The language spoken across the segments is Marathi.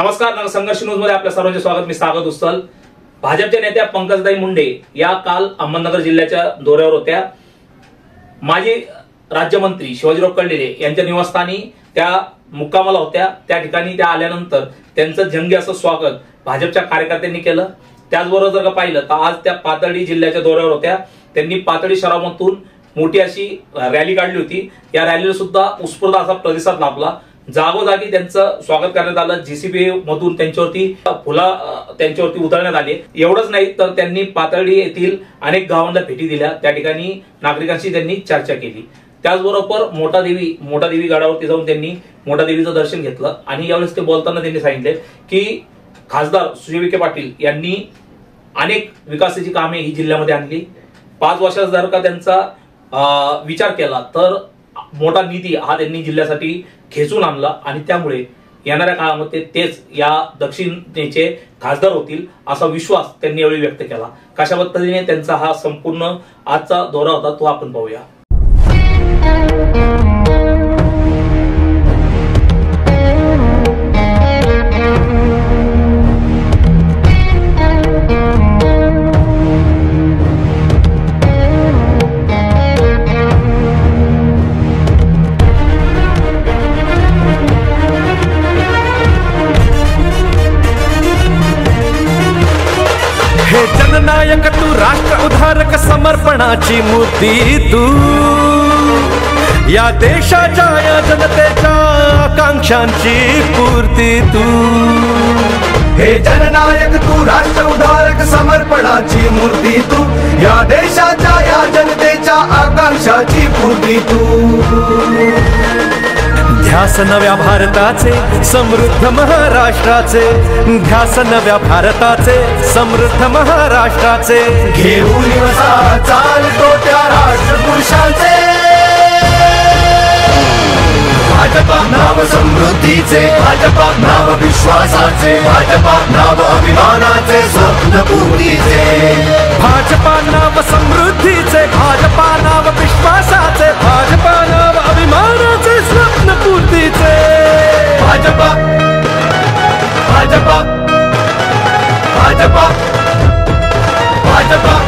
नमस्कार, नवसंघर्ष न्यूज मध्ये आपल्या सर्वांचे स्वागत। मी सागर दुस्सल। भाजपच्या नेत्या पंकजताई मुंडे या काल अहमदनगर जिल्ह्याच्या दौऱ्यावर होत्या। माजी राज्यमंत्री शिवाजीराव कर्डिले यांच्या निवासस्थानी त्या मुक्कामाला होत्या। त्या ठिकाणी त्या आल्यानंतर त्यांचं जंगी असं स्वागत भाजपच्या कार्यकर्त्यांनी केलं। त्याचबरोबर जर का पाहिलं तर आज त्या पाथर्डी जिल्ह्याच्या दौऱ्यावर होत्या। त्यांनी पाथर्डी शहरामधून मोठी अशी रॅली काढली होती। या रॅलीला सुद्धा उत्स्फूर्त असा प्रतिसाद लाभला। जागोजागी त्यांचं स्वागत करण्यात आलं। जीसीबी मधून त्यांच्यावरती त्यांच्यावरती उतरण्यात आले। एवढंच नाही तर त्यांनी पाथर्डी येथील अनेक गावांना भेटी दिल्या। त्या ठिकाणी नागरिकांशी त्यांनी चर्चा केली। त्याचबरोबर मोठा देवी गडावरती जाऊन त्यांनी मोठा देवीचं दर्शन घेतलं आणि यावेळेस ते बोलताना त्यांनी सांगितले की खासदार सुजय विखे पाटील यांनी अनेक विकासाची कामे ही जिल्ह्यामध्ये आणली। 5 वर्षात जर का त्यांचा विचार केला तर मोठा निधी हा त्यांनी जिल्ह्यासाठी खेचून आणला आणि त्यामुळे येणाऱ्या काळामध्ये तेच या दक्षिणेचे खासदार होतील असा विश्वास त्यांनी यावेळी व्यक्त केला। कशा पद्धतीने त्यांचा हा संपूर्ण आजचा दौरा होता तो आपण पाहूया। हे जननायक तू, राष्ट्र उद्धारक, समर्पणाची मूर्ती तू, या देशाच्या या जनतेच्या आकांक्षांची पूर्ती तू। हे जननायक तू, राष्ट्र उद्धारक, समर्पणाची मूर्ती तू, या देशाच्या या जनतेच्या आकांक्षाची पूर्ती तू। ध्यास नव्या भारताचे, समृद्ध महाराष्ट्राचे, ध्यास नव्या भारताचे, समृद्ध महाराष्ट्राचे, घेऊन वसा चालतो त्या राष्ट्रपुरुषांचे। भाजपा नाव समृद्धीचे, भाजपा नाव विश्वासाचे, भाजपा नाव अभिमानाचे, स्वप्न पूर्तीचे। भाजपा नाव समृद्धीचे, भाजपा नाव विश्वासाचे, भाजपा नाव अभिमानाचे, स्वप्न पूर्तीचे। भाजपा भाजपा भाजपा भाजपा।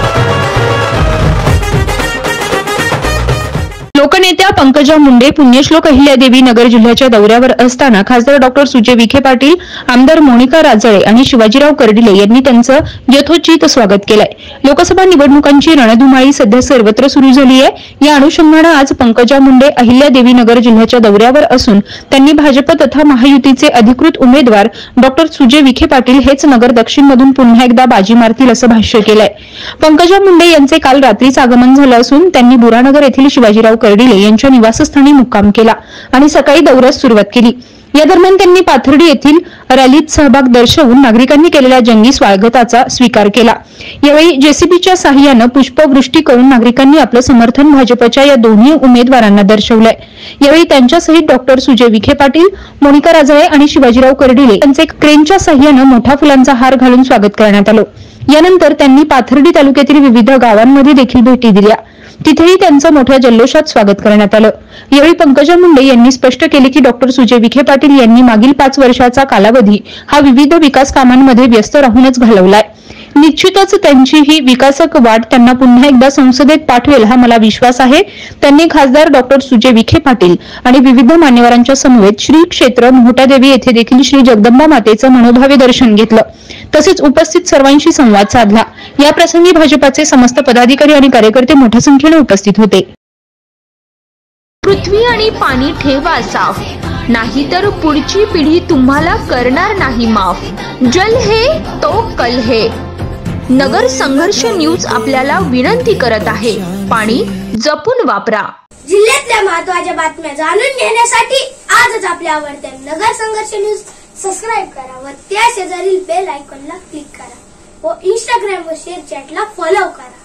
लोकनेत्या पंकजा मुंडे पुण्यश्लोक अहिल्यादेवी नगर जिल्ह्याच्या दौऱ्यावर असताना खासदार डॉक्टर सुजय विखे पाटील, आमदार मोनिका राजळे आणि शिवाजीराव कर्डिले यांनी त्यांचं यथोचित स्वागत केलंय। लोकसभा निवडणुकांची रणधुमाळी सध्या सर्वत्र सुरू झाली आहे। या अनुषंगाने आज पंकजा मुंडे अहिल्यादेवी नगर जिल्ह्याच्या दौऱ्यावर असून त्यांनी भाजप तथा महायुतीचे अधिकृत उमेदवार डॉक्टर सुजय विखे पाटील हेच नगर दक्षिण मधून पुन्हा एकदा बाजी मारतील असं भाष्य केलंय। पंकजा मुंडे यांचे काल रात्रीच आगमन झालं असून त्यांनी बुरानगर येथील शिवाजीराव कर्डिले यांच्या निवासस्थानी मुक्काम केला आणि सकाळी दौऱ्यास सुरुवात केली। या दरम्यान त्यांनी पाथर्डी येथील रॅलीत सहभाग दर्शवून नागरिकांनी केलेल्या जंगी स्वागताचा स्वीकार केला। यावेळी जेसीबीच्या साहाय्याने पुष्पवृष्टी करून नागरिकांनी आपलं समर्थन भाजपच्या या दोन्ही उमेदवारांना दर्शवलंय। यावेळी त्यांच्यासहित डॉक्टर सुजय विखे पाटील, मोनिका राजळे आणि शिवाजीराव कर्डिले यांचे क्रेनच्या साहाय्याने मोठा फुलांचा हार घालून स्वागत करण्यात आलं। यानंतर त्यांनी पाथर्डी तालुक्यातील विविध गावांमध्ये देखील भेटी दिल्या। तिथेही त्यांचं मोठ्या जल्लोषात स्वागत करण्यात आलं। यावेळी पंकजा मुंडे यांनी स्पष्ट केले की डॉक्टर सुजय विखे पाटील यांनी मागील 5 वर्षाचा कालावधी हा विविध विकास कामांमध्ये व्यस्त राहूनच घालवलाय। निश्चितच त्यांची ही विकासक वाट त्यांना पुन्हा एकदा संसदेत पाठवेल हा मला विश्वास आहे। त्यांनी खासदार डॉक्टर सुजय विखे पाटील आणि विविध मान्यवरांच्या समवेत श्री क्षेत्र मोहटादेवी येथे देखील श्री जगदंबा मातेचं मनोभावे दर्शन घेतलं। तसेच उपस्थित सर्वांशी संवाद साधला। या प्रसंगी भाजपाचे समस्त पदाधिकारी आणि कार्यकर्ते मोठ्या संख्येने उपस्थित होते। पृथ्वी आणि पाणी ठेवा साफ, नाहीतर पुढची पिढी तुम्हाला करणार नाही माफ। जल है तो कल है। नगर संघर्ष न्यूज आपल्याला विनंती करत आहे, पाणी जपून वापरा। जिल्ह्यातल्या महत्त्वाच्या बातम्या जाणून घेण्यासाठी आजच आपल्या आवडत्या नगर संघर्ष न्यूज सबस्क्राइब करा व त्या शेजारील बेल आयकॉनला क्लिक करा व इंस्टाग्राम व शेअर चॅटला फॉलो करा।